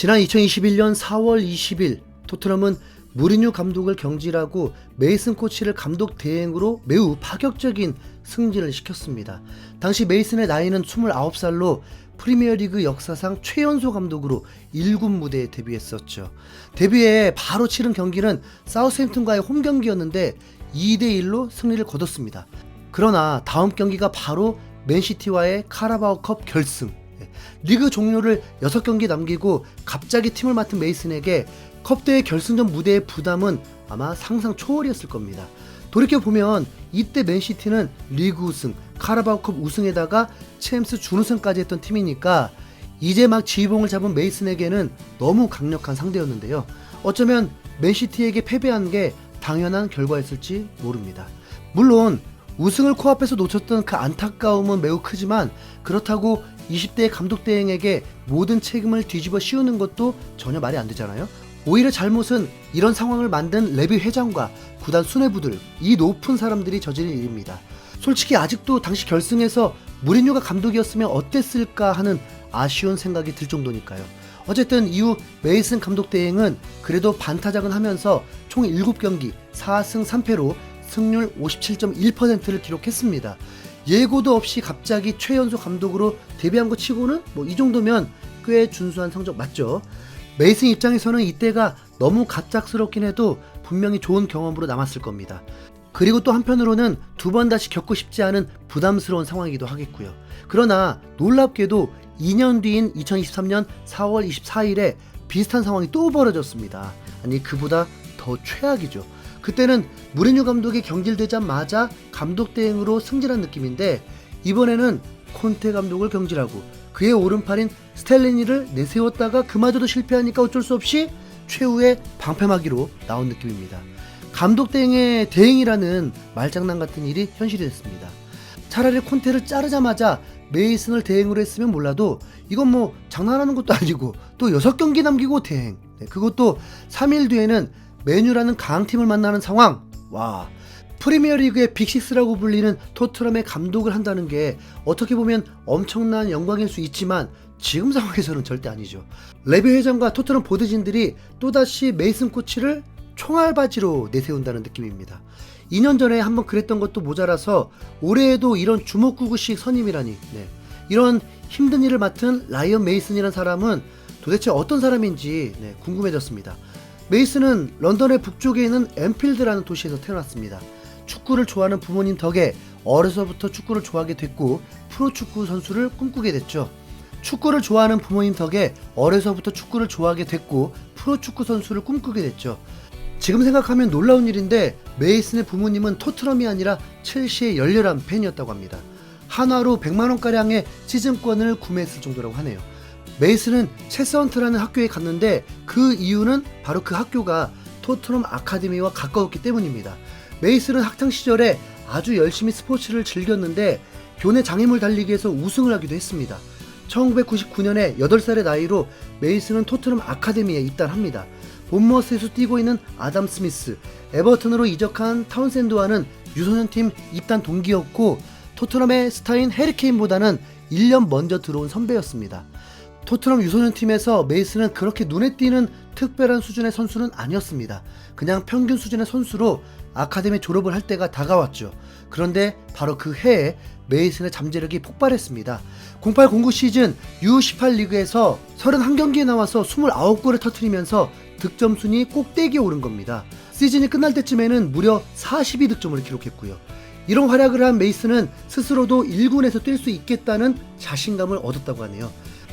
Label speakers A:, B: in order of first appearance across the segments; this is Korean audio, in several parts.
A: 지난 2021년 4월 20일 토트넘은 무리뉴 감독을 경질하고 메이슨 코치를 감독 대행으로 매우 파격적인 승진을 시켰습니다. 당시 메이슨의 나이는 29살로 프리미어리그 역사상 최연소 감독으로 1군 무대에 데뷔했었죠. 데뷔해 바로 치른 경기는 사우스햄튼과의 홈 경기였는데 2대1로 승리를 거뒀습니다. 그러나 다음 경기가 바로 맨시티와의 카라바오컵 결승. 리그 종료를 6경기 남기고 갑자기 팀을 맡은 메이슨에게 컵대회 결승전 무대의 부담은 아마 상상 초월이었을 겁니다. 돌이켜보면 이때 맨시티는 리그 우승, 카라바오컵 우승에다가 챔스 준우승까지 했던 팀이니까 이제 막 지휘봉을 잡은 메이슨에게는 너무 강력한 상대였는데요. 어쩌면 맨시티에게 패배한 게 당연한 결과였을지 모릅니다. 물론 우승을 코앞에서 놓쳤던 그 안타까움은 매우 크지만 그렇다고 20대 감독 대행에게 모든 책임을 뒤집어 씌우는 것도 전혀 말이 안 되잖아요. 오히려 잘못은 이런 상황을 만든 레비 회장과 구단 수뇌부들, 이 높은 사람들이 저지른 일입니다. 솔직히 아직도 당시 결승에서 무리뉴가 감독이었으면 어땠을까 하는 아쉬운 생각이 들 정도니까요. 어쨌든 이후 메이슨 감독 대행은 그래도 반타작은 하면서 총 7경기 4승 3패로 승률 57.1%를 기록했습니다. 예고도 없이 갑자기 최연소 감독으로 데뷔한 것 치고는 이 정도면 꽤 준수한 성적 맞죠? 메이슨 입장에서는 이때가 너무 갑작스럽긴 해도 분명히 좋은 경험으로 남았을 겁니다. 그리고 또 한편으로는 두 번 다시 겪고 싶지 않은 부담스러운 상황이기도 하겠고요. 그러나 놀랍게도 2년 뒤인 2023년 4월 24일에 비슷한 상황이 또 벌어졌습니다. 아니 그보다 더 최악이죠. 그때는 무리뉴 감독이 경질되자마자 감독 대행으로 승진한 느낌인데 이번에는 콘테 감독을 경질하고 그의 오른팔인 스텔리니를 내세웠다가 그마저도 실패하니까 어쩔 수 없이 최후의 방패막이로 나온 느낌입니다. 감독 대행의 대행이라는 말장난 같은 일이 현실이 됐습니다. 차라리 콘테를 자르자마자 메이슨을 대행으로 했으면 몰라도 이건 장난하는 것도 아니고 또 6경기 남기고 대행, 그것도 3일 뒤에는 맨유라는 강팀을 만나는 상황. 와, 프리미어리그의 빅6라고 불리는 토트넘의 감독을 한다는 게 어떻게 보면 엄청난 영광일 수 있지만 지금 상황에서는 절대 아니죠. 레비 회장과 토트넘 보드진들이 또다시 메이슨 코치를 총알바지로 내세운다는 느낌입니다. 2년 전에 한번 그랬던 것도 모자라서 올해에도 이런 주먹구구식 선임이라니. 이런 힘든 일을 맡은 라이언 메이슨이라는 사람은 도대체 어떤 사람인지 궁금해졌습니다. 메이슨은 런던의 북쪽에 있는 엠필드라는 도시에서 태어났습니다. 축구를 좋아하는 부모님 덕에 어려서부터 축구를 좋아하게 됐고 프로축구 선수를 꿈꾸게 됐죠. 축구를 좋아하는 부모님 덕에 어려서부터 축구를 좋아하게 됐고 프로축구 선수를 꿈꾸게 됐죠. 지금 생각하면 놀라운 일인데 메이슨의 부모님은 토트넘이 아니라 첼시의 열렬한 팬이었다고 합니다. 한화로 100만원가량의 시즌권을 구매했을 정도라고 하네요. 메이슨은 체스헌트라는 학교에 갔는데 그 이유는 바로 그 학교가 토트넘 아카데미와 가까웠기 때문입니다. 메이슨은 학창시절에 아주 열심히 스포츠를 즐겼는데 교내 장애물 달리기에서 우승을 하기도 했습니다. 1999년에 8살의 나이로 메이슨은 토트넘 아카데미에 입단합니다. 본머스에서 뛰고 있는 아담 스미스, 에버튼으로 이적한 타운샌드와는 유소년팀 입단 동기였고 토트넘의 스타인 해리 케인보다는 1년 먼저 들어온 선배였습니다. 토트넘 유소년팀에서 메이슨은 그렇게 눈에 띄는 특별한 수준의 선수는 아니었습니다. 그냥 평균 수준의 선수로 아카데미 졸업을 할 때가 다가왔죠. 그런데 바로 그 해에 메이슨의 잠재력이 폭발했습니다. 08-09 시즌 U18 리그에서 31경기에 나와서 29골을 터뜨리면서 득점 순위 꼭대기에 오른 겁니다. 시즌이 끝날 때쯤에는 무려 42득점을 기록했고요. 이런 활약을 한 메이슨은 스스로도 1군에서 뛸 수 있겠다는 자신감을 얻었다고 하네요.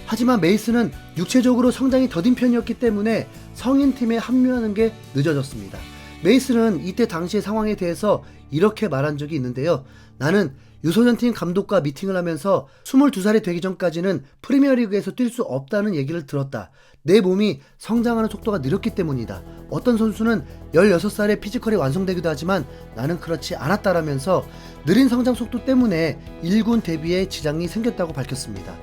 A: 하지만 메이슨은 육체적으로 성장이 더딘 편이었기 때문에 성인팀에 합류하는 게 늦어졌습니다. 메이슨은 이때 당시의 상황에 대해서 이렇게 말한 적이 있는데요. 나는 유소년팀 감독과 미팅을 하면서 22살이 되기 전까지는 프리미어리그에서 뛸 수 없다는 얘기를 들었다. 내 몸이 성장하는 속도가 느렸기 때문이다. 어떤 선수는 16살에 피지컬이 완성되기도 하지만 나는 그렇지 않았다라면서 느린 성장 속도 때문에 1군 데뷔에 지장이 생겼다고 밝혔습니다.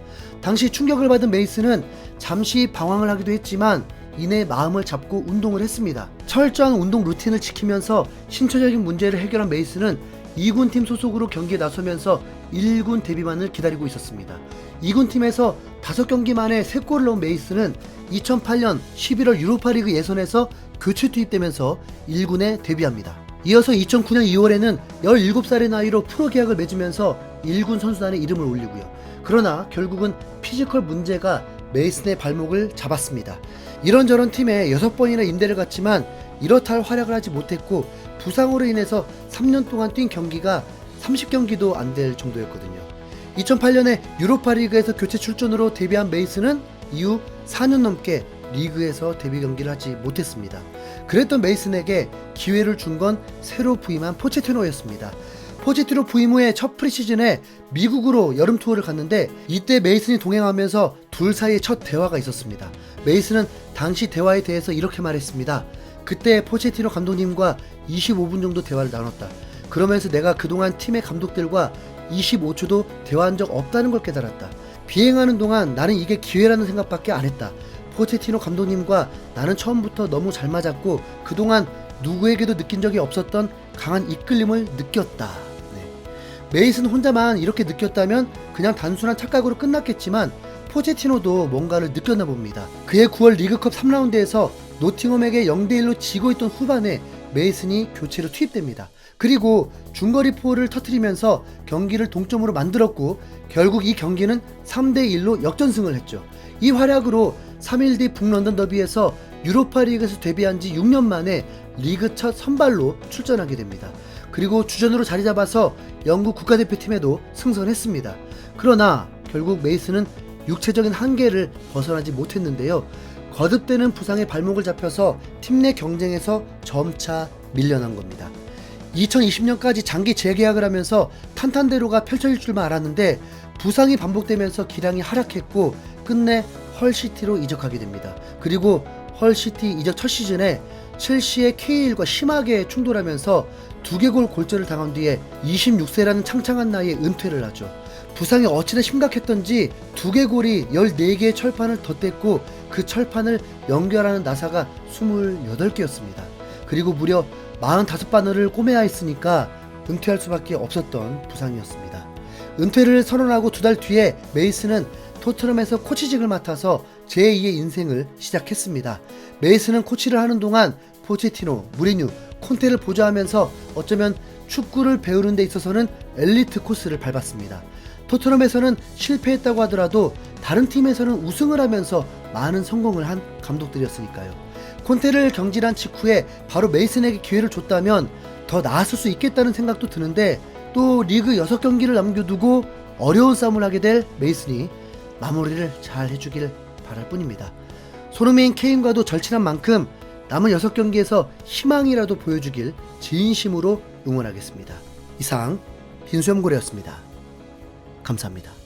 A: 당시 충격을 받은 메이슨은 잠시 방황을 하기도 했지만 이내 마음을 잡고 운동을 했습니다. 철저한 운동 루틴을 지키면서 신체적인 문제를 해결한 메이슨은 2군 팀 소속으로 경기에 나서면서 1군 데뷔만을 기다리고 있었습니다. 2군 팀에서 5경기 만에 3골을 넣은 메이슨은 2008년 11월 유로파리그 예선에서 교체 투입되면서 1군에 데뷔합니다. 이어서 2009년 2월에는 17살의 나이로 프로 계약을 맺으면서 1군 선수단에 이름을 올리고요. 그러나 결국은 피지컬 문제가 메이슨의 발목을 잡았습니다. 이런저런 팀에 6번이나 임대를 갔지만 이렇다 할 활약을 하지 못했고 부상으로 인해서 3년 동안 뛴 경기가 30경기도 안 될 정도였거든요. 2008년에 유로파리그에서 교체 출전으로 데뷔한 메이슨은 이후 4년 넘게 리그에서 데뷔 경기를 하지 못했습니다. 그랬던 메이슨에게 기회를 준 건 새로 부임한 포체티노였습니다. 포체티노 부임 후에 첫 프리시즌에 미국으로 여름 투어를 갔는데 이때 메이슨이 동행하면서 둘 사이에 첫 대화가 있었습니다. 메이슨은 당시 대화에 대해서 이렇게 말했습니다. 그때 포체티노 감독님과 25분 정도 대화를 나눴다. 그러면서 내가 그동안 팀의 감독들과 25초도 대화한 적 없다는 걸 깨달았다. 비행하는 동안 나는 이게 기회라는 생각밖에 안 했다. 포체티노 감독님과 나는 처음부터 너무 잘 맞았고 그동안 누구에게도 느낀 적이 없었던 강한 이끌림을 느꼈다. 메이슨 혼자만 이렇게 느꼈다면 그냥 단순한 착각으로 끝났겠지만 포체티노도 뭔가를 느꼈나 봅니다. 그해 9월 리그컵 3라운드에서 노팅엄에게 0대1로 지고 있던 후반에 메이슨이 교체로 투입됩니다. 그리고 중거리 포를 터뜨리면서 경기를 동점으로 만들었고 결국 이 경기는 3대1로 역전승을 했죠. 이 활약으로 3일 뒤 북런던 더비에서 유로파 리그에서 데뷔한 지 6년 만에 리그 첫 선발로 출전하게 됩니다. 그리고 주전으로 자리 잡아서 영국 국가대표팀에도 승선했습니다. 그러나 결국 메이슨은 육체적인 한계를 벗어나지 못했는데요. 거듭되는 부상에 발목을 잡혀서 팀 내 경쟁에서 점차 밀려난 겁니다. 2020년까지 장기 재계약을 하면서 탄탄대로가 펼쳐질 줄만 알았는데 부상이 반복되면서 기량이 하락했고 끝내 헐시티로 이적하게 됩니다. 그리고 헐시티 이적 첫 시즌에 첼시의 K1과 심하게 충돌하면서 2개 골절을 당한 뒤에 26세라는 창창한 나이에 은퇴를 하죠. 부상이 어찌나 심각했던지 2개 골이 14개의 철판을 덧댔고 그 철판을 연결하는 나사가 28개였습니다. 그리고 무려 45바늘을 꼬매야 했으니까 은퇴할 수밖에 없었던 부상이었습니다. 은퇴를 선언하고 2달 뒤에 메이슨은 토트넘에서 코치직을 맡아서 제2의 인생을 시작했습니다. 메이슨은 코치를 하는 동안 포체티노, 무리뉴, 콘테를 보좌하면서 어쩌면 축구를 배우는 데 있어서는 엘리트 코스를 밟았습니다. 토트넘에서는 실패했다고 하더라도 다른 팀에서는 우승을 하면서 많은 성공을 한 감독들이었으니까요. 콘테를 경질한 직후에 바로 메이슨에게 기회를 줬다면 더 나았을 수 있겠다는 생각도 드는데 또 리그 6경기를 남겨두고 어려운 싸움을 하게 될 메이슨이 마무리를 잘 해주길 바랄 뿐입니다. 손흥민, 케인과도 절친한 만큼 남은 6경기에서 희망이라도 보여주길 진심으로 응원하겠습니다. 이상 빈수염고래였습니다. 감사합니다.